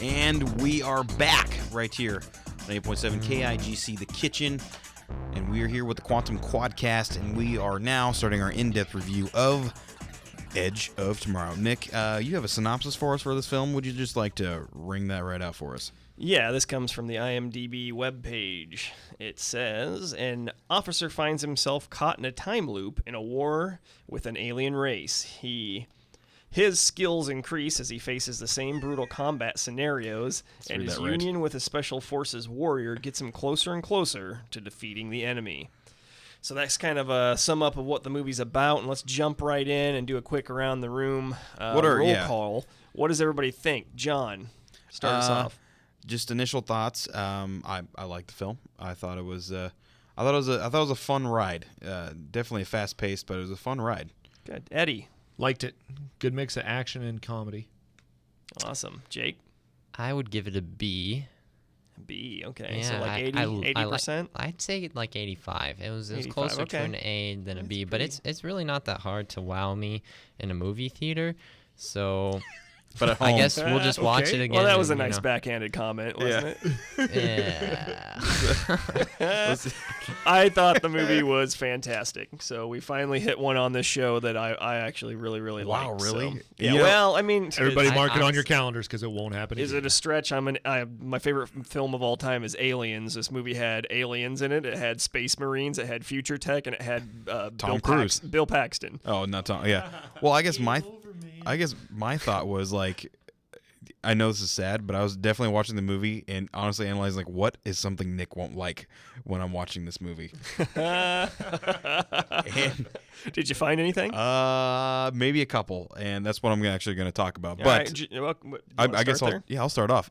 And we are back right here on 8.7 KIGC, The Kitchen. And we are here with the Quantum Quadcast, and we are now starting our in-depth review of Edge of Tomorrow. Nick, you have a synopsis for us for this film. Would you just like to ring that right out for us? Yeah, this comes from the IMDb webpage. It says, an officer finds himself caught in a time loop in a war with an alien race. His skills increase as he faces the same brutal combat scenarios, and his union with a special forces warrior gets him closer and closer to defeating the enemy. So that's kind of a sum up of what the movie's about, and let's jump right in and do a quick around the room roll call. What does everybody think? John, start us off. Just initial thoughts. I liked the film. I thought it was a fun ride. Definitely fast paced, but it was a fun ride. Good. Eddie. Liked it. Good mix of action and comedy. Awesome. Jake? I would give it a B. B, okay. Yeah, so like 80%? I'd say like 85. It was 85, closer okay. to an A than a B, but it's really not that hard to wow me in a movie theater. So but at home, I guess we'll just watch it again. Well, that was a nice backhanded comment, wasn't it? Yeah. I thought the movie was fantastic. So we finally hit one on this show that I actually really liked. Wow, really? So, yeah, well, I mean... Everybody mark it on your calendars because it won't happen again. Is it a stretch? My favorite film of all time is Aliens. This movie had aliens in it. It had space marines. It had future tech. And it had Tom Cruise. Bill Paxton. Oh, not Tom. Yeah. Well, I guess my thought was like, I know this is sad, but I was definitely watching the movie and honestly analyzing like, what is something Nick won't like when I'm watching this movie? And, did you find anything? Maybe a couple, and that's what I'm actually going to talk about. All but right, I guess I'll start off.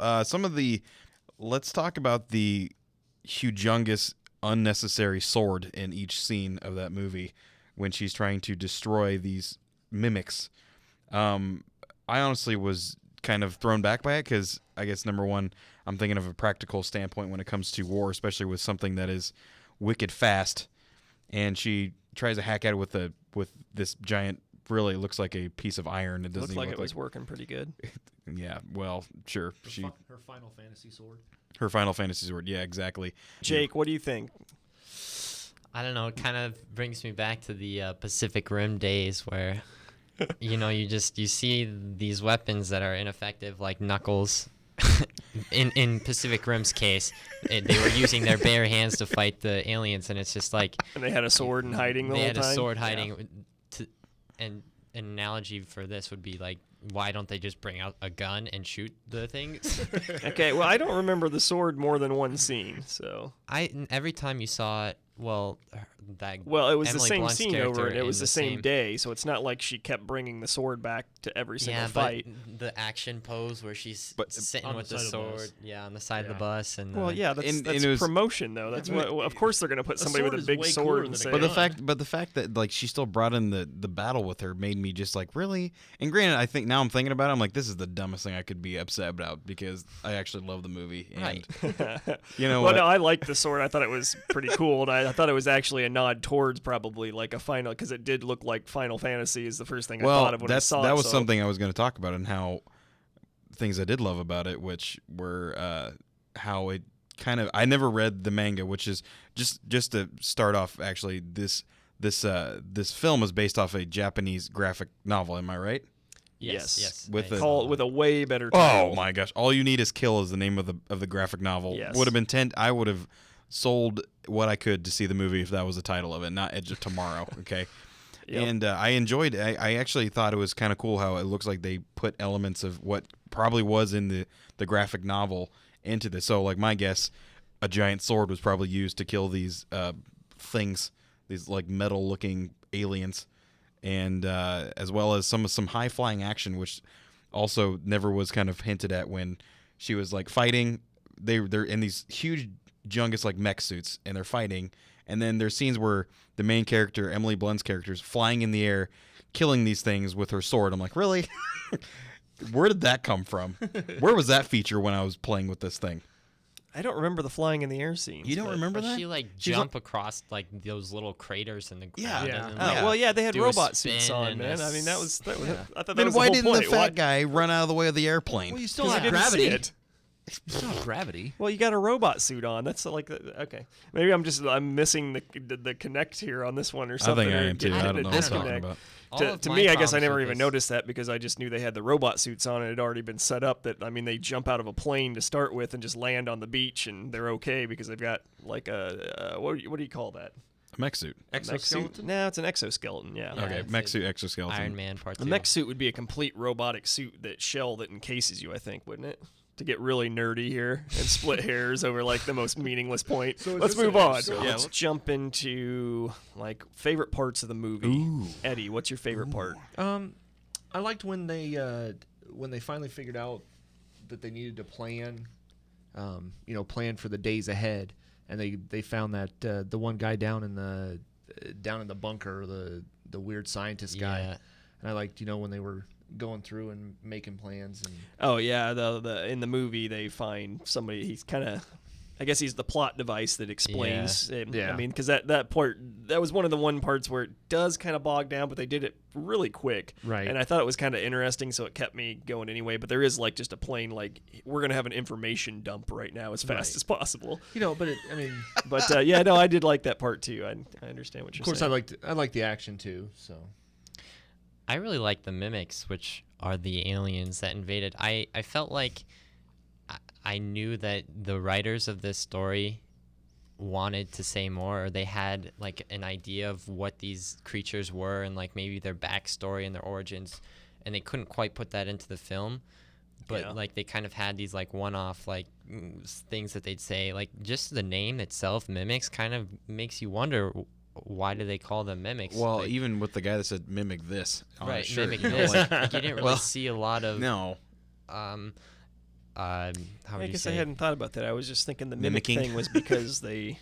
Let's talk about the humongous unnecessary sword in each scene of that movie when she's trying to destroy these mimics. I honestly was kind of thrown back by it because I guess number one, I'm thinking of a practical standpoint when it comes to war, especially with something that is wicked fast, and she tries to hack at it with this giant, really looks like a piece of iron. It doesn't look like it was working pretty good. Yeah, well, sure. Her Final Fantasy sword. Her Final Fantasy sword. Yeah, exactly. Jake, what do you think? I don't know. It kind of brings me back to the Pacific Rim days where, you see these weapons that are ineffective, like Knuckles. in Pacific Rim's case, they were using their bare hands to fight the aliens, and it's just like... And they had a sword in hiding the whole time? They had a sword hiding. Yeah. And an analogy for this would be like, why don't they just bring out a gun and shoot the things? Okay, well, I don't remember the sword more than one scene, so... Every time you saw it, it was Emily the same Blunt's scene over, and it was the same day, so it's not like she kept bringing the sword back to every single fight. But the action pose where she's sitting with the sword, on the side of the bus, and that's promotion though. That's what. Of course, they're gonna put somebody with a big sword. But the fact that like she still brought in the battle with her made me just like, really. And granted, I think now I'm thinking about it, I'm like, this is the dumbest thing I could be upset about because I actually love the movie. And, right. Well, no, I liked the sword. I thought it was pretty cool, and I thought it was actually a nod towards probably like a final, because it did look like Final Fantasy is the first thing I thought of when I saw it. That was something I was going to talk about, and how things I did love about it, which were how it kind of, I never read the manga, which is just to start off. Actually, this film is based off a Japanese graphic novel. Am I right? Yes. With a way better title. Oh my gosh! All You Need Is Kill is the name of the graphic novel. Yes. Would have been I would have sold what I could to see the movie if that was the title of it, not Edge of Tomorrow. Okay. Yep. And I enjoyed it. I actually thought it was kind of cool how it looks like they put elements of what probably was in the graphic novel into this. So, like, my guess, a giant sword was probably used to kill these things, these like metal-looking aliens, and as well as some high-flying action, which also never was kind of hinted at when she was like fighting. They're in these huge Jungus like mech suits, and they're fighting. And then there's scenes where the main character, Emily Blunt's character, is flying in the air, killing these things with her sword. I'm like, really? Where did that come from? Where was that feature when I was playing with this thing? I don't remember the flying in the air scenes. You don't remember that? She jump across like those little craters in the ground. Yeah. They had robot suits on, man. I mean, that was. I thought that then was why the whole didn't point. the fat guy run out of the way of the airplane? Well, you still have gravity. It's not gravity. Well, you got a robot suit on. That's like okay. Maybe I'm missing the connect here on this one or I something. think I or am too. getting I a don't know what I'm talking disconnect. about. To me, I guess I never even noticed that because I just knew they had the robot suits on and it had already been set up that, I mean, they jump out of a plane to start with and just land on the beach and they're okay because they've got like a, what do you call that? A mech suit. Mech suit? No, it's an exoskeleton, yeah. Yeah, Okay, it's mech a suit exoskeleton. Iron Man Part 2. A mech suit would be a complete robotic suit shell that encases you, I think, wouldn't it? To get really nerdy here and split hairs over like the most meaningless point. So is Let's this move an on. episode? Let's jump into like favorite parts of the movie. Ooh. Eddie, what's your favorite part? I liked when they finally figured out that they needed to plan, plan for the days ahead, and they found that the one guy down in the bunker, the weird scientist guy, Yeah. and I liked when they were going through and making plans and Oh yeah, the in the movie they find somebody. He's kind of, I guess he's the plot device that explains. Yeah. I mean, because that part, that was one of the parts where it does kind of bog down, but they did it really quick. Right. And I thought it was kind of interesting, so it kept me going anyway. But there is like just a plain we're gonna have an information dump right now as fast Right. as possible. but But yeah, no, I did like that part too. I understand what you're of course saying. I liked the action too. So I really like the mimics, which are the aliens that invaded. I felt like I knew that the writers of this story wanted to say more, or they had like an idea of what these creatures were and like maybe their backstory and their origins, and they couldn't quite put that into the film. But Yeah. like they kind of had these like one-off like things that they'd say. Like just the name itself, mimics, kind of makes you wonder, why do they call them mimics? Well, Like, even with the guy that said "mimic this" on right, his shirt, mimic you know, this. like, Like, you didn't really well, see a lot of no, how I would you guess say? I hadn't thought about that. I was just thinking the mimic Mimicking. thing was because they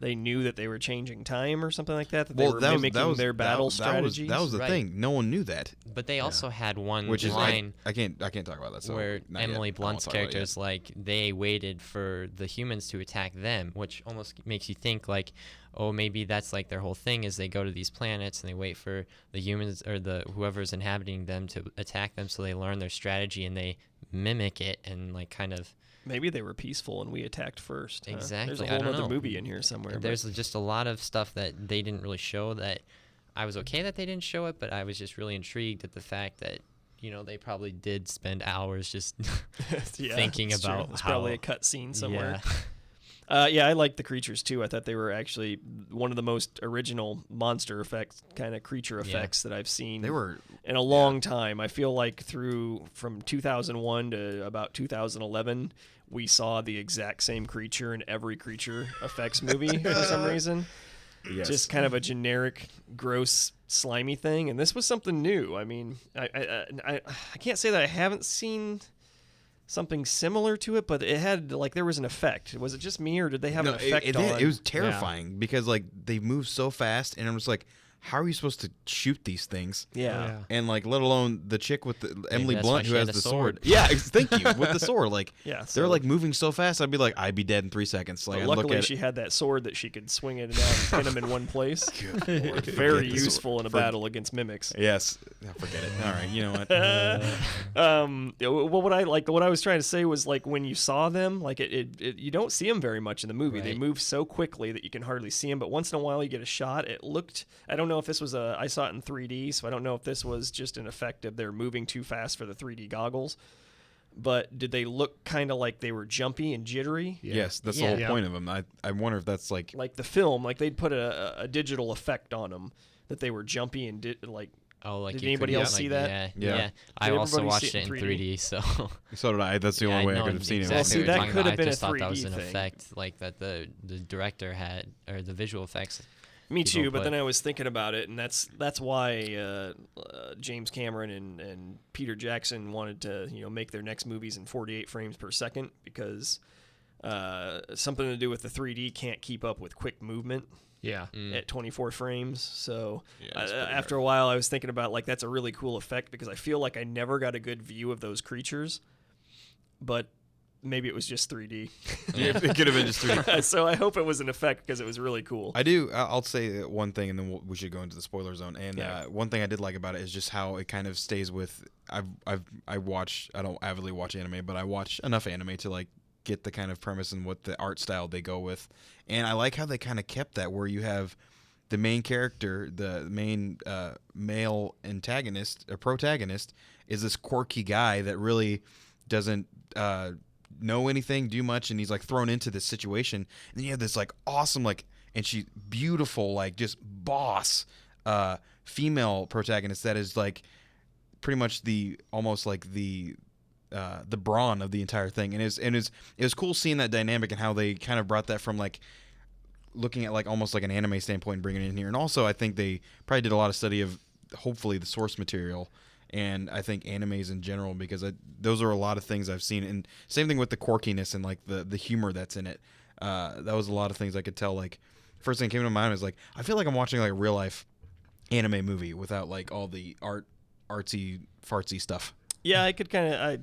knew that they were changing time or something like that. That they well, were that mimicking was their battle strategies. That was the Right. thing. No one knew that, But they also had one which is line I can't talk about that. So where not yet. Emily I won't Blunt's talk about it character is like they waited for the humans to attack them, which almost makes you think like, oh, maybe that's like their whole thing is they go to these planets and they wait for the humans or the whoever's inhabiting them to attack them, so they learn their strategy and they mimic it and like kind of. Maybe they were peaceful and we attacked first. huh? Exactly, There's a I whole don't other know. movie in here somewhere. but- There's just a lot of stuff that they didn't really show that I was okay that they didn't show it, but I was just really intrigued at the fact that they probably did spend hours just Yeah, thinking it's true. about There's how probably a cut scene somewhere. Yeah. Yeah, I like the creatures too. I thought they were actually one of the most original monster effects, kind of creature Yeah. effects that I've seen They were in a long time. I feel like from 2001 to about 2011, we saw the exact same creature in every creature effects movie for some reason. yes. Just kind of a generic, gross, slimy thing. And this was something new. I mean, I can't say that I haven't seen something similar to it, but it had there was an effect. Was it just me, or did they have an effect on? It was terrifying because like they move so fast, and I'm just like, how are you supposed to shoot these things? Yeah. And like, let alone the chick with the Emily that's why Blunt she who had has a the sword. sword. Yeah, thank you. With the sword, like Yeah, they're so- like moving so fast. I'd be like, I'd be dead in 3 seconds. Like, But I'd look luckily, at she had that sword that she could swing it out and pin them in one place. Very the sword. useful in a battle against mimics. Yes, forget it. All right, you know what? Well, what I was trying to say was like when you saw them, like you don't see them very much in the movie. They Right. move so quickly that you can hardly see them. But once in a while, you get a shot. It looked. I don't know if this was I saw it in 3D, so I don't know if this was just an effect of they're moving too fast for the 3D goggles. But did they look kind of like they were jumpy and jittery? Yes, that's the Yeah. whole Yeah. point of them. I wonder if that's like Like the film, like they'd put a digital effect on them that they were jumpy and like. Oh, like Did you anybody couldn't, else see that? Yeah, Yeah. yeah. I Did also everybody watched see it it in in 3D, so so did I. That's the only way I know could have seen exactly it. Well, see, what that you're talking could have about. been I a just thought that was 3D an thing. effect, like that the director had, or the visual effects. Me people too, but put. then I was thinking about it, and that's why James Cameron and Peter Jackson wanted to make their next movies in 48 frames per second because something to do with the 3D can't keep up with quick movement yeah. at 24 frames. So Yeah, it's pretty after a while, I was thinking about that's a really cool effect because I feel like I never got a good view of those creatures, but maybe it was just 3D. Yeah, it could have been just 3D. So I hope it was an effect because it was really cool. I'll say one thing, and then we should go into the spoiler zone. And Yeah. one thing I did like about it is just how it kind of stays with. I don't avidly watch anime, but I watch enough anime to like get the kind of premise and what the art style they go with. And I like how they kind of kept that, where you have the main character, the main male antagonist or protagonist, is this quirky guy that really doesn't know anything, do much, and he's like thrown into this situation. And then you have this like awesome, like, and she beautiful, like just boss female protagonist that is like pretty much the almost like the brawn of the entire thing. And it was cool seeing that dynamic and how they kind of brought that from like looking at like almost like an anime standpoint and bringing it in here. And also I think they probably did a lot of study of hopefully the source material, and I think animes in general, because those are a lot of things I've seen. And same thing with the quirkiness and like the humor that's in it. That was a lot of things I could tell. Like first thing that came to mind was like, I feel like I'm watching like a real life anime movie without like all the artsy fartsy stuff. Yeah, I could kind of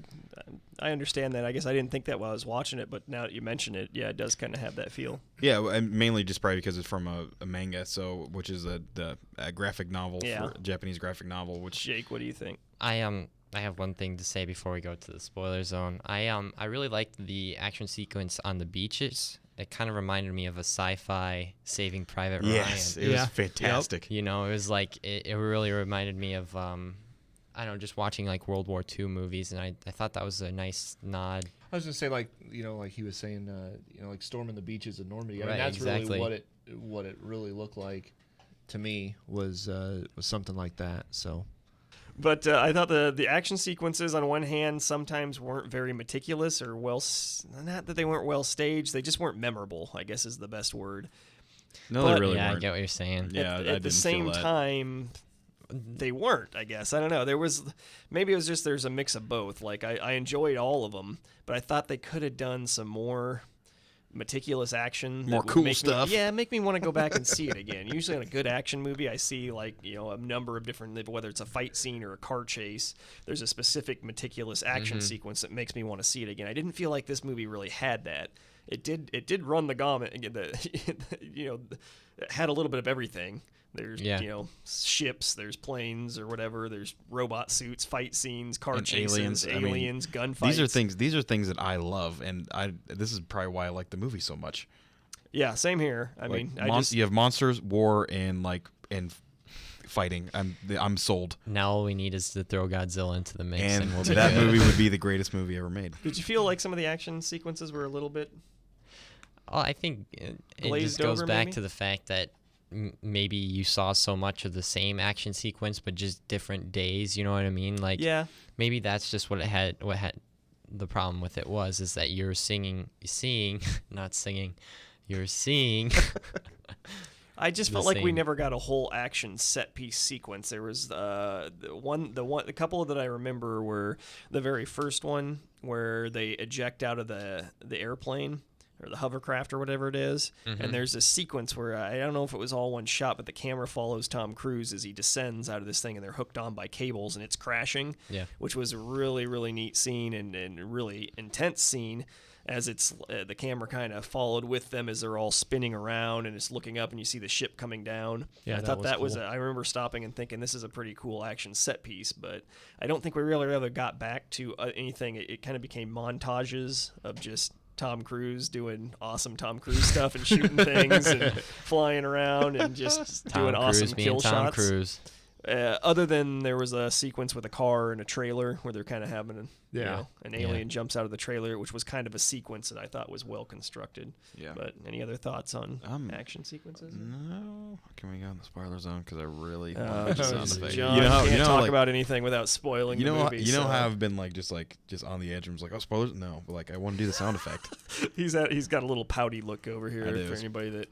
I understand that. I guess I didn't think that while I was watching it, but now that you mention it, yeah, it does kind of have that feel. Yeah, and mainly just probably because it's from a manga, which is a graphic novel, Yeah. for a Japanese graphic novel. Which Jake, what do you think? I have one thing to say before we go to the spoiler zone. I really liked the action sequence on the beaches. It kind of reminded me of a sci-fi Saving Private Ryan. yes, it was fantastic. You know, it was like it really reminded me of I don't know, just watching like World War II movies, and I thought that was a nice nod. I was gonna say, like, you know, like he was saying, you know, like storming the beaches of Normandy. I mean, Right, that's exactly. really what it really looked like to me was something like that. So But I thought the action sequences on one hand sometimes weren't very meticulous or not that they weren't well staged, they just weren't memorable, I guess is the best word. No, But- they really I weren't. get what you're saying. Yeah, I At didn't the feel same that. time, they weren't, I guess. I don't know. Maybe it was just there's a mix of both. Like I enjoyed all of them, but I thought they could have done some more meticulous action, that More would cool make stuff. make me want to go back and see it again. Usually in a good action movie, I see like, you know, a number of different, whether it's a fight scene or a car chase, there's a specific meticulous action sequence that makes me want to see it again. I didn't feel like this movie really had that. It did run the gamut. You know, it had a little bit of everything. There's, Yeah. you know, ships, there's planes or whatever, there's robot suits, fight scenes, car And chases, aliens. gunfights. These are things that I love, and this is probably why I like the movie so much. Yeah, same here. I Like, mean, you have monsters, war, and fighting. I'm sold. Now all we need is to throw Godzilla into the mix, And and we'll be that good. movie would be the greatest movie ever made. did you feel like some of the action sequences were a little bit? Oh, I think it Glazed just goes over, back maybe? to the fact that maybe you saw so much of the same action sequence, but just different days. You know what I mean? Like, Yeah. maybe that's just what it had. What had the problem with it was is that you're not singing, you're seeing. I just The felt like we same. never got a whole action set piece sequence. There was the couple that I remember were the very first one where they eject out of the airplane or the hovercraft or whatever it is, and there's a sequence where I don't know if it was all one shot, but the camera follows Tom Cruise as he descends out of this thing, and they're hooked on by cables, and it's crashing. Yeah. Which was a really, really neat scene and really intense scene, as it's the camera kind of followed with them as they're all spinning around, and it's looking up, and you see the ship coming down. Yeah, And I that thought was that was. cool. I remember stopping and thinking this is a pretty cool action set piece, but I don't think we really ever got back to anything. It kind of became montages of just Tom Cruise doing awesome Tom Cruise stuff and shooting things and flying around and just doing Tom awesome Cruise being kill Tom shots. Cruise. Other than there was a sequence with a car and a trailer where they're kind of having an alien Yeah. jumps out of the trailer, which was kind of a sequence that I thought was well constructed. Yeah. But any other thoughts on action sequences? No. Can we go in the spoiler zone? Because I really Oh, want the sound Jesus, effect. John, You know how can't talk like, about anything without spoiling you know the how, movie. you know so- how I've been like just on the edge. I'm just like, oh, spoilers? No, but like I want to do the sound effect. he's got a little pouty look over here I do. for anybody that.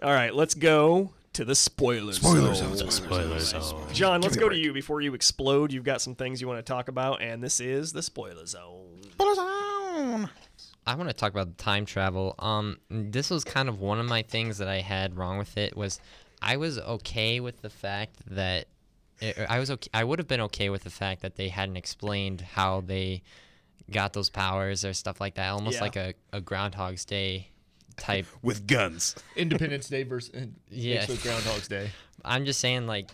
All right, let's go to the spoilers. zone. John, let's go to you before you explode. You've got some things you want to talk about, and this is the spoiler zone. I want to talk about time travel. This was kind of one of my things that I had wrong with it. Was I was okay with the fact that I would have been okay with the fact that they hadn't explained how they got those powers or stuff like that, almost like a Groundhog's Day type. With guns. Independence Day versus Groundhog's Day. I'm just saying, like,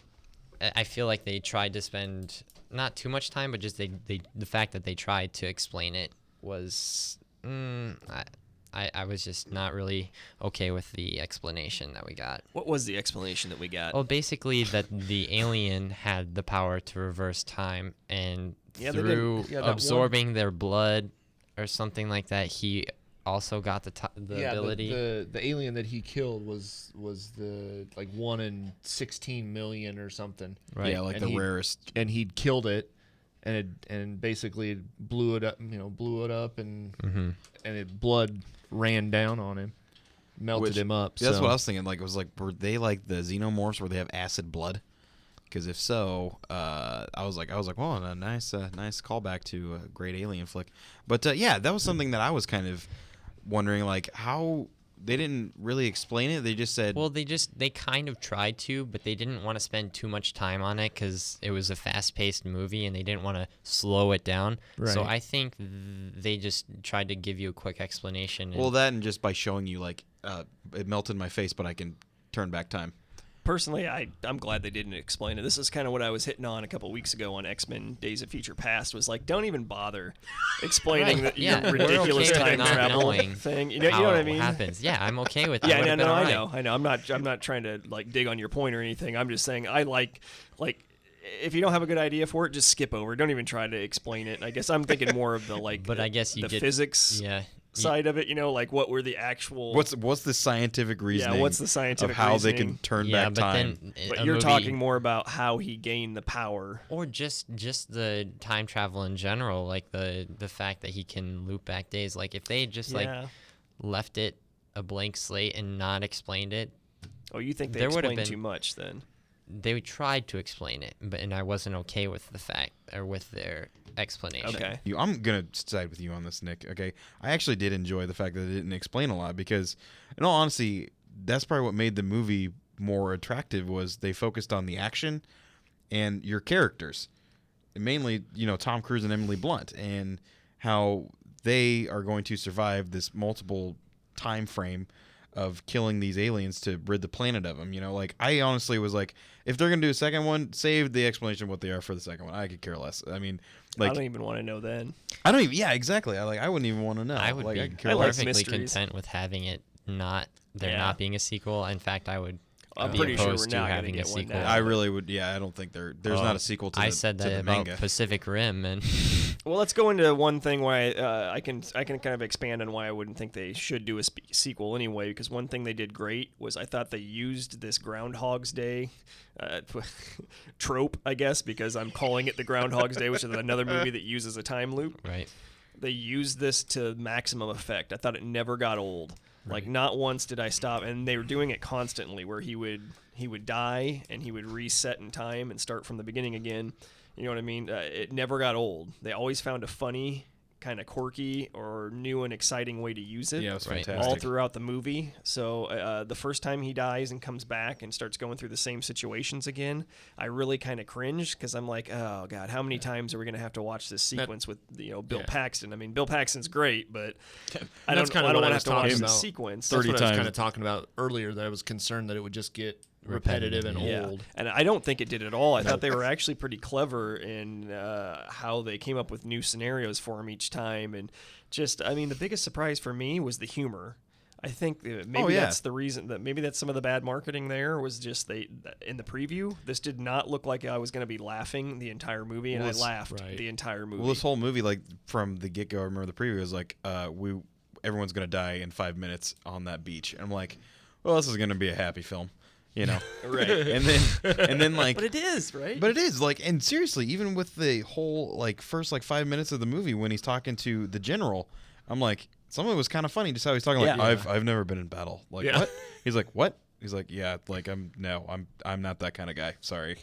I feel like they tried to spend not too much time, but just the fact that they tried to explain it was I was just not really okay with the explanation that we got. What was the explanation that we got? Well, basically that the alien had the power to reverse time, and through absorbing their blood or something like that, he also got the ability. The alien that he killed was the like 1 in 16 million or something. Right. Yeah, like and the rarest. And he'd killed it, and basically blew it up. And it blood ran down on him, melted him up. That's what I was thinking. Like, it was like, were they like the xenomorphs where they have acid blood? Because if so, I was like, well, a nice callback to a great alien flick. But yeah, that was something that I was kind of wondering, like, how they didn't really explain it. They just said, well, they kind of tried to, but they didn't want to spend too much time on it because it was a fast-paced movie and they didn't want to slow it down. Right. So I think they just tried to give you a quick explanation. Well, that and just by showing you, like, it melted my face, but I can turn back time. Personally, I'm glad they didn't explain it. This is kind of what I was hitting on a couple weeks ago on X-Men Days of Future Past, was like, don't even bother explaining your ridiculous time travel thing. You know what I mean? Happens. Yeah, I'm okay with that. Yeah, no, I know. I'm not trying to like dig on your point or anything. I'm just saying I like if you don't have a good idea for it, just skip over. Don't even try to explain it. I guess I'm thinking more of the physics. Yeah. Side of it, like what were the actual what's the scientific reasoning? Yeah, what's the scientific of how reasoning? they can turn back time? But you're talking more about how he gained the power, or just the time travel in general, like the fact that he can loop back days. Like if they just left it a blank slate and not explained it. Oh, you think they explained too much then? They tried to explain it, and I wasn't okay with the fact or with their explanation. Okay. I'm gonna side with you on this, Nick. Okay, I actually did enjoy the fact that they didn't explain a lot because, in all honesty, that's probably what made the movie more attractive. Was they focused on the action and your characters, and mainly Tom Cruise and Emily Blunt, and how they are going to survive this multiple time frame of killing these aliens to rid the planet of them. Like, I honestly was like, if they're gonna do a second one, save the explanation of what they are for the second one. I could care less. I mean, like, I don't even want to know then. I don't even. Yeah, exactly. I wouldn't even want to know. I would be perfectly content with having it not being a sequel. In fact, I would. I'm pretty sure we're not going to get one now. I really would. Yeah, I don't think there's not a sequel to. I said that about manga. Pacific Rim, and well, let's go into one thing where I can kind of expand on why I wouldn't think they should do a sequel anyway. Because one thing they did great was I thought they used this Groundhog's Day trope, I guess, because I'm calling it the Groundhog's Day, which is another movie that uses a time loop. Right. They used this to maximum effect. I thought it never got old. Like, not once did I stop, and they were doing it constantly, where he would die and he would reset in time and start from the beginning again. You know what I mean? It never got old. They always found a funny, kind of quirky or new and exciting way to use it. Yeah, it was fantastic. All throughout the movie. So the first time he dies and comes back and starts going through the same situations again, I really kind of cringed because I'm like, oh God, how many times are we going to have to watch this sequence with Bill Paxton? I mean, Bill Paxton's great, but I don't want to have to watch the sequence. That's what I was kind of talking about earlier, that I was concerned that it would just get repetitive and old. And I don't think it did at all. I thought they were actually pretty clever in how they came up with new scenarios for him each time. And just, I mean, the biggest surprise for me was the humor. I think maybe that's the reason that maybe that's some of the bad marketing there was just in the preview, this did not look like I was going to be laughing the entire movie, and I laughed the entire movie. Well, this whole movie, like from the get-go, I remember the preview was like, everyone's going to die in 5 minutes on that beach. And I'm like, well, this is going to be a happy film. Right. And then like, but it is, right? But it is like, and seriously, even with the whole like first 5 minutes of the movie when he's talking to the general, I'm like, some of it was kind of funny, just how he's talking I've never been in battle. Like what? He's like, what? He's like, yeah, like I'm not that kind of guy. Sorry.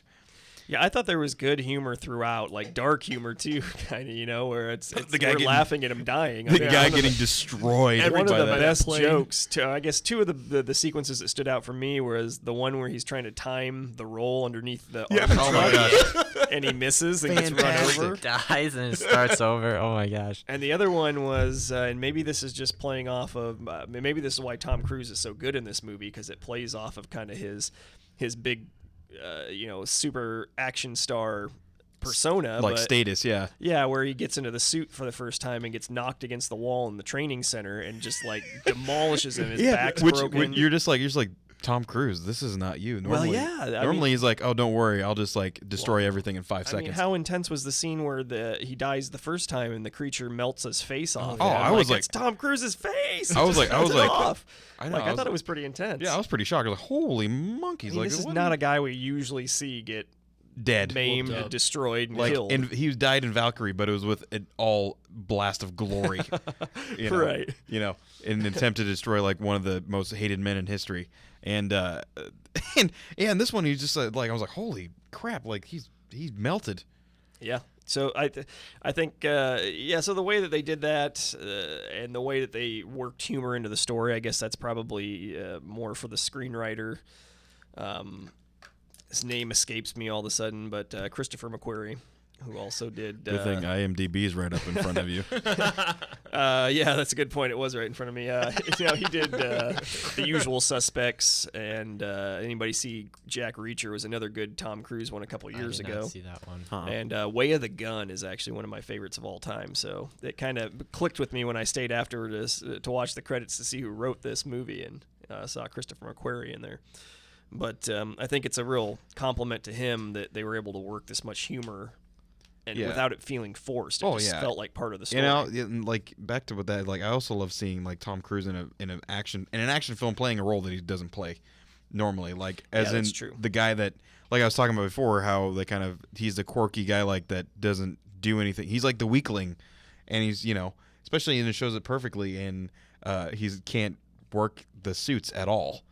Yeah, I thought there was good humor throughout, like dark humor too, kind of, where it's the guy laughing at him dying. The guy getting destroyed. And one of the best jokes, I guess, two of the sequences that stood out for me was the one where he's trying to time the roll underneath the oh my gosh. and he misses and gets run over. Dies and it starts over. Oh my gosh. And the other one was, and maybe this is just playing off of, maybe this is why Tom Cruise is so good in this movie, because it plays off of kind of his big, super action star persona, like but, status, yeah. Yeah, where he gets into the suit for the first time and gets knocked against the wall in the training center and just like demolishes him. His back's broken. You're just like Tom Cruise. This is not you. Normally, well, yeah. Normally he's like, oh, don't worry, I'll just like destroy everything in 5 seconds. I mean, how intense was the scene where he dies the first time and the creature melts his face off? Oh, I was like, it's Tom Cruise's face. I was like, off. I know. I thought it was pretty intense. Yeah, I was pretty shocked. I was like, holy monkeys! I mean, like, this is not a guy we usually see get dead, maimed, destroyed, and killed. And he died in Valkyrie, but it was with an all blast of glory, right? In an attempt to destroy like one of the most hated men in history. And and this one, he's just like, I was like, holy crap! Like he's melted. Yeah. So I think so the way that they did that and the way that they worked humor into the story, I guess that's probably more for the screenwriter. His name escapes me all of a sudden, but Christopher McQuarrie, who also did. Good thing IMDb is right up in front of you. Yeah, that's a good point. It was right in front of me. He did The Usual Suspects, and anybody see Jack Reacher was another good Tom Cruise one a couple years ago. I did not see that one. Huh. And Way of the Gun is actually one of my favorites of all time. So it kind of clicked with me when I stayed after to watch the credits to see who wrote this movie, and saw Christopher McQuarrie in there. But I think it's a real compliment to him that they were able to work this much humor and without it feeling forced. It just felt like part of the story. Like back to what that, like I also love seeing like Tom Cruise in an action film playing a role that he doesn't play normally. Like as in true. The guy that, like I was talking about before, how he's the quirky guy like that doesn't do anything. He's like the weakling, and he's especially and it shows it perfectly. And he can't work the suits at all.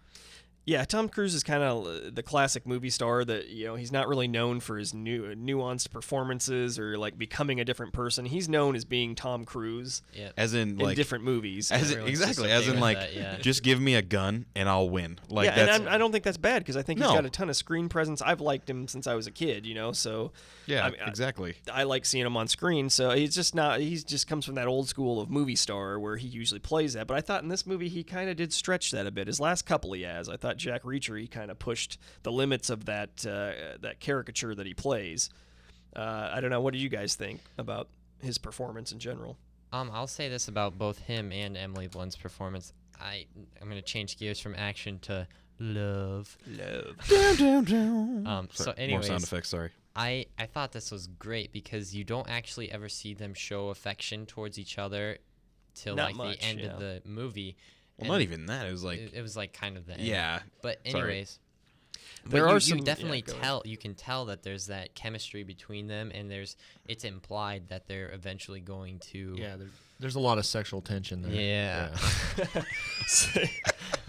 Yeah, Tom Cruise is kind of the classic movie star that, he's not really known for his nuanced performances or like becoming a different person. He's known as being Tom Cruise. Yep. As in like different movies. Exactly. As in like just give me a gun and I'll win. Like and I don't think that's bad because I think he's got a ton of screen presence. I've liked him since I was a kid, so yeah, exactly. I like seeing him on screen. So he's just comes from that old school of movie star where he usually plays that. But I thought in this movie he kind of did stretch that a bit. His last couple he has, I thought Jack Reacher, he kind of pushed the limits of that caricature that he plays. I don't know. What do you guys think about his performance in general? I'll say this about both him and Emily Blunt's performance. I'm going to change gears from action to love. So anyways, more sound effects. Sorry. I thought this was great because you don't actually ever see them show affection towards each other till Not like much, the end of the movie. Well, not even that. It was like it was like kind of the end. Yeah. But anyways, there are you definitely tell you can tell that there's that chemistry between them, and it's implied that they're eventually going to. Yeah, there's a lot of sexual tension there. Yeah.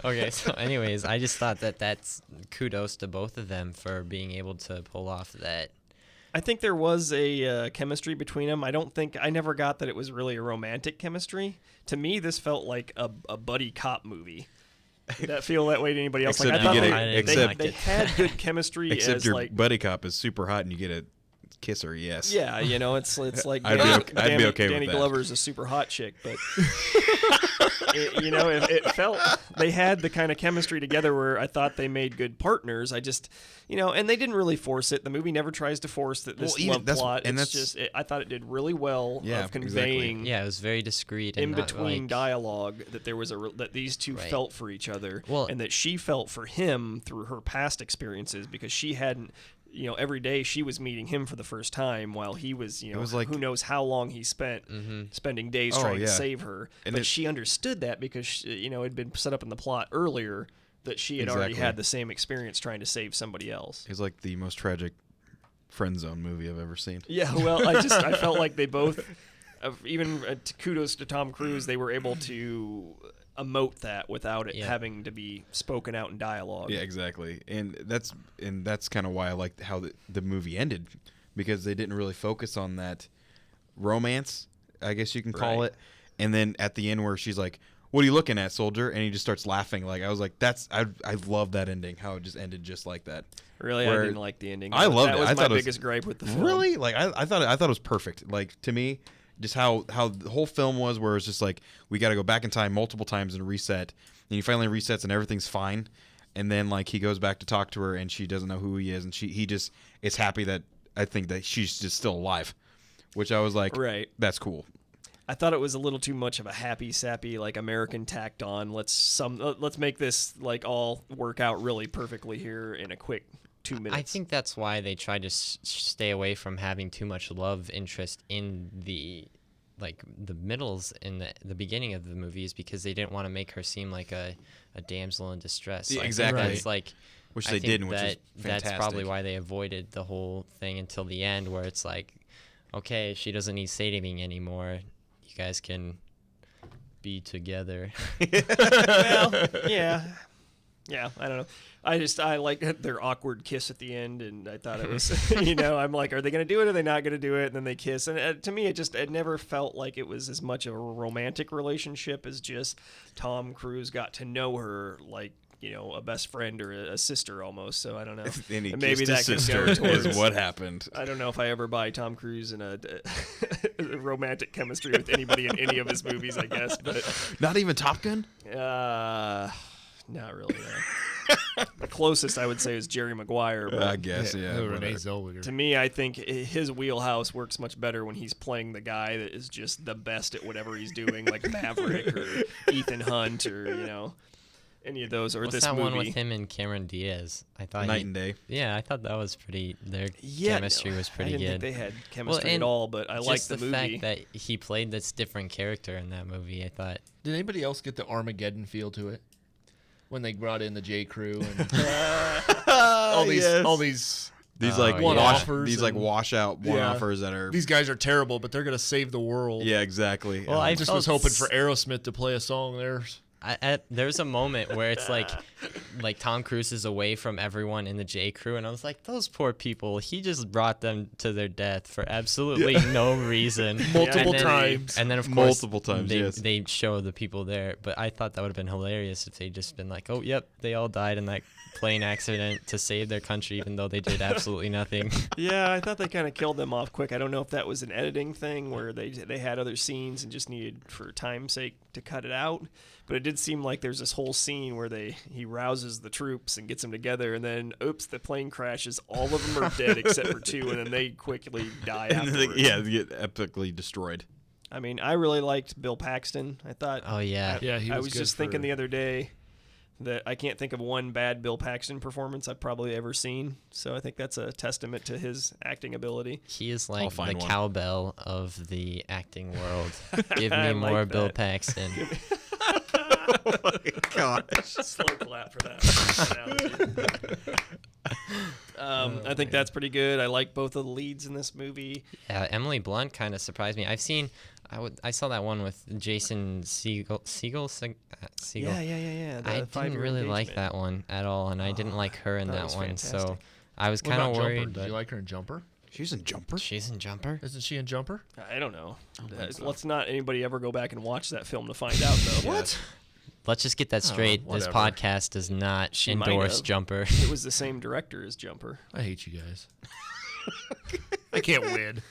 Okay, so anyways, I just thought that's kudos to both of them for being able to pull off that. I think there was a chemistry between them. I never got that it was really a romantic chemistry. To me, this felt like a buddy cop movie. Did that feel that way to anybody else? Except they had good chemistry. Except as your like, buddy cop is super hot and you get a kisser, yes. Yeah, it's like I'd be okay Danny with that. Glover's a super hot chick, but it felt they had the kind of chemistry together where I thought they made good partners. I just, and they didn't really force it. The movie never tries to force this love plot. And I thought it did really well of conveying. Exactly. Yeah, it was very discreet. In and between dialogue, that there was that these two felt for each other, and that she felt for him through her past experiences because she hadn't. Every day she was meeting him for the first time while he was, it was like, who knows how long he spent spending days trying to save her. But she understood that because, it had been set up in the plot earlier that she had already had the same experience trying to save somebody else. It's like the most tragic friend zone movie I've ever seen. Yeah, well, I felt like they both, even kudos to Tom Cruise, they were able to emote that without it having to be spoken out in dialogue. Yeah, exactly. And that's kind of why I liked how the movie ended, because they didn't really focus on that romance, I guess you can call it. And then at the end where she's like, what are you looking at, soldier? And he just starts laughing. Like I was like, I love that ending. How it just ended just like that. Really, Where- I didn't like the ending. I loved that it. was I my thought it was- biggest gripe with the film. Really? Like I thought it was perfect. Like to me, just how the whole film was, where it's just like we got to go back in time multiple times and reset, and he finally resets and everything's fine, and then like he goes back to talk to her and she doesn't know who he is, and he just is happy that I think that she's just still alive, which I was like, Right. that's cool. I thought it was a little too much of a happy sappy like American tacked on. Let's make this like all work out really perfectly here in a quick 2 minutes. I think that's why they tried to stay away from having too much love interest in the middles in the beginning of the movies, because they didn't want to make her seem like a damsel in distress. Yeah, Like, exactly. That's like Which I they think didn't, which is that's fantastic. probably why they avoided the whole thing until the end, where it's like, okay, she doesn't need saving anymore. You guys can be together. Well, yeah, I don't know. I like their awkward kiss at the end, and I thought it was, I'm like, are they gonna do it? Or are they not gonna do it? And then they kiss, and to me, it never felt like it was as much of a romantic relationship as just Tom Cruise got to know her like a best friend or a sister almost. So I don't know. And he Maybe kissed that his can go sister towards is what happened. I don't know if I ever buy Tom Cruise in a romantic chemistry with anybody in any of his movies, I guess, but Not even Top Gun. not really. No. The closest I would say is Jerry Maguire, but I guess, yeah. Renee whatever. Zellweger. to me, I think his wheelhouse works much better when he's playing the guy that is just the best at whatever he's doing, like Maverick or Ethan Hunt or any of those, or What's this that movie. one with him and Cameron Diaz? I thought Night and Day. Yeah, I thought that was pretty. Their Yeah, chemistry was pretty I didn't good. think they had chemistry and at all, but I liked Just the movie. fact that he played this different character in that movie, I thought. Did anybody else get the Armageddon feel to it when they brought in the J. Crew and all these These Oh, like yeah. one-offers these like and- washout Yeah. one-offers that are these guys are terrible, but they're gonna save the world? yeah, exactly. Well, I just was felt hoping for Aerosmith to play a song there. There's a moment where it's like Tom Cruise is away from everyone in the J. Crew, and I was like, those poor people. He just brought them to their death for absolutely no reason. Multiple And then- times. And then of course Multiple times, they, yes. they show the people there. But I thought that would have been hilarious if they just been like, oh yep, they all died in that plane accident to save their country, even though they did absolutely nothing. Yeah, I thought they kind of killed them off quick. I don't know if that was an editing thing where they had other scenes and just needed, for time's sake, to cut it out. But it did seem like there's this whole scene where he rouses the troops and gets them together, and then oops, the plane crashes. All of them are dead except for 2, and then they quickly die and afterwards. they get epically destroyed. I mean, I really liked Bill Paxton. I thought. Oh yeah. Yeah, he I was was good just thinking for- the other day that I can't think of one bad Bill Paxton performance I've probably ever seen. So I think that's a testament to his acting ability. He is I'll like the find one. cowbell of the acting world. Give I me like more Bill that. Paxton. Oh my gosh. Slow clap for that. I think that's pretty good. I like both of the leads in this movie. Yeah, Emily Blunt kind of surprised me. I saw that one with Jason Segel. Yeah. I The 5-year didn't really like engagement. that one at all, and I didn't like her in thought it that was one. So fantastic. I was What kind about of Jumper? worried. Did you like her in Jumper? She's in Jumper. She's in Jumper. Isn't she in Jumper? I don't know. think so. Let's not anybody ever go back and watch that film to find out, though. What? Let's just get that straight. This whatever. podcast does not She might endorse have. Jumper. It was the same director as Jumper. I hate you guys. I can't win.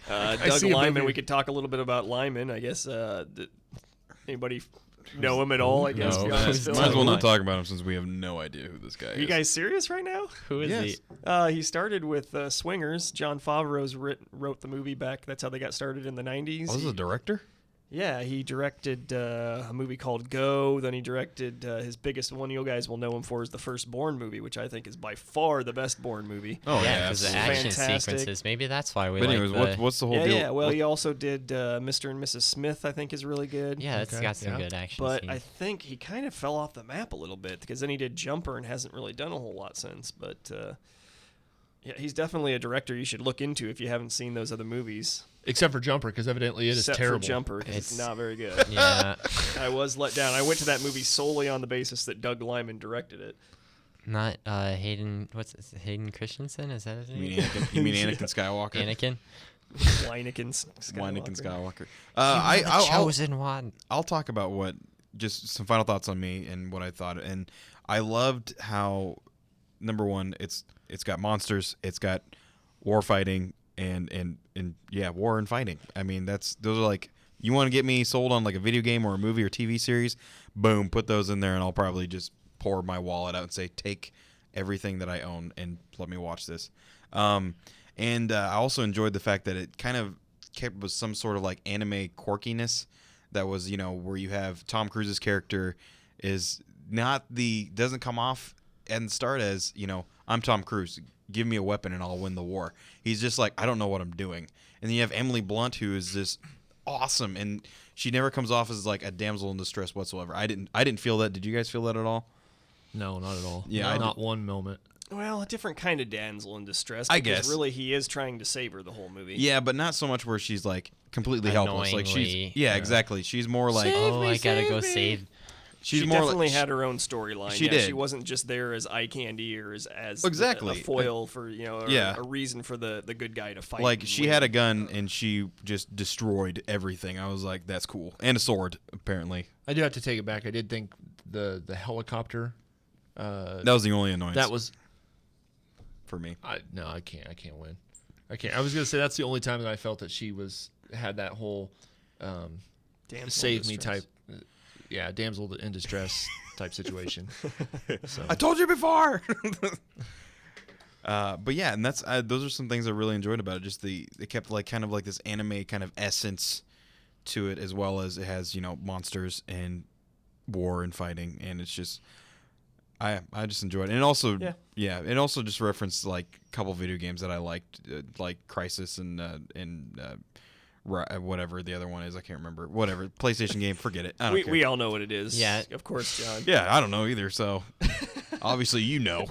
Doug see a Lyman. movie- We could talk a little bit about Lyman. I guess. Anybody know him at all? I guess. No. beyond his Might film? as well not talk about him since we have no idea who this guy is. Are you guys serious right now? Who is Yes. he? He started with Swingers. John Favreau's wrote the movie back. That's how they got started in the 90s. Oh, this is a director? Yeah, he directed a movie called Go. Then he directed his biggest one you guys will know him for is the first Bourne movie, which I think is by far the best Bourne movie. Oh, yeah, because the absolutely. action Fantastic. sequences. Maybe that's why we But like anyways, the. what's the whole Yeah, deal? yeah. Well, he also did Mr. and Mrs. Smith, I think is really good. Yeah, it's Okay, got some yeah. good action But scenes. I think he kind of fell off the map a little bit because then he did Jumper and hasn't really done a whole lot since. But yeah, he's definitely a director you should look into if you haven't seen those other movies. Except for Jumper, because evidently it is Except terrible. for Jumper, 'cause it's It's- not very good. Yeah, I was let down. I went to that movie solely on the basis that Doug Lyman directed it. not Hayden. Hayden Christensen? Is that his You name? mean Anakin, you mean Anakin Skywalker? Anakin. Anakin Skywalker. Anakin Skywalker. You I, are the I'll, chosen one. I'll talk about just some final thoughts on me and what I thought. And I loved how, number one, it's got monsters, it's got war fighting, and yeah, war and fighting. I mean, those are like, you want to get me sold on like a video game or a movie or TV series, boom, put those in there, and I'll probably just pour my wallet out and say, take everything that I own and let me watch this. And I also enjoyed the fact that it kind of kept with some sort of like anime quirkiness that was, where you have Tom Cruise's character doesn't come off and start as, I'm Tom Cruise, give me a weapon and I'll win the war. He's just like, I don't know what I'm doing. And then you have Emily Blunt, who is just awesome, and she never comes off as like a damsel in distress whatsoever. I didn't feel that. Did you guys feel that at all? No, not at all. Yeah, not one moment. Well, a different kind of damsel in distress. I because guess. really he is trying to save her the whole movie. Yeah, but not so much where she's like completely helpless. Like Annoyingly. exactly. She's more like I gotta go save. she's she more definitely like, had her own storyline. She Yeah, did. She wasn't just there as eye candy or as Exactly. a foil for or Yeah. a reason for the good guy to fight. like and she win. had a gun and she just destroyed everything. I was like, that's cool, and a sword apparently. I do have to take it back. I did think the helicopter. That was the only annoyance. That was. for me. I can't win. I can't. I was gonna say that's the only time that I felt that she had that whole Damsel in save me distress. type, damsel in distress type situation. So I told you before. But yeah, and that's those are some things I really enjoyed about it. Just it kept like kind of like this anime kind of essence to it, as well as it has monsters and war and fighting, and it's just I just enjoyed it. And also it also just referenced like a couple video games that I liked, like Crisis and whatever the other one is, I can't remember. Whatever PlayStation game, forget it. I don't care. We all know what it is. Yeah. Of course, John. Yeah, I don't know either. So obviously you know.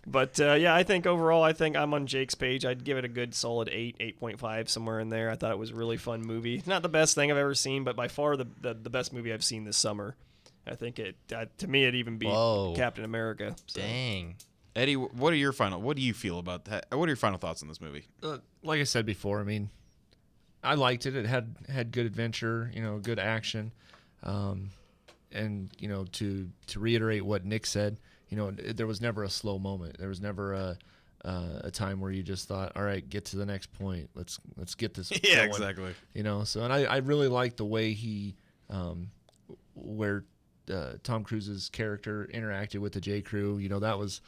But I think overall, I'm on Jake's page. I'd give it a good solid 8.5, somewhere in there. I thought it was a really fun movie. It's not the best thing I've ever seen, but by far the best movie I've seen this summer. I think to me, it even beat Whoa. Captain America. So. Dang. Eddie, what do you feel about that? What are your final thoughts on this movie? like I said before, I mean, I liked it. It had good adventure, good action, and to reiterate what Nick said, there was never a slow moment. There was never a time where you just thought, all right, get to the next point. Let's get this. Yeah, going. exactly. So and I really liked the way he, where Tom Cruise's character interacted with the J. Crew. That was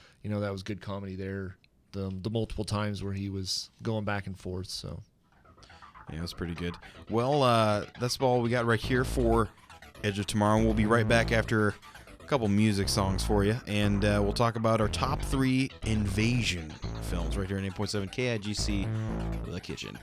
good comedy there. The multiple times where he was going back and forth. So. Yeah, it was pretty good. Well, that's all we got right here for Edge of Tomorrow. We'll be right back after a couple music songs for you, and we'll talk about our top 3 invasion films right here on 8.7 KIGC, The Kitchen.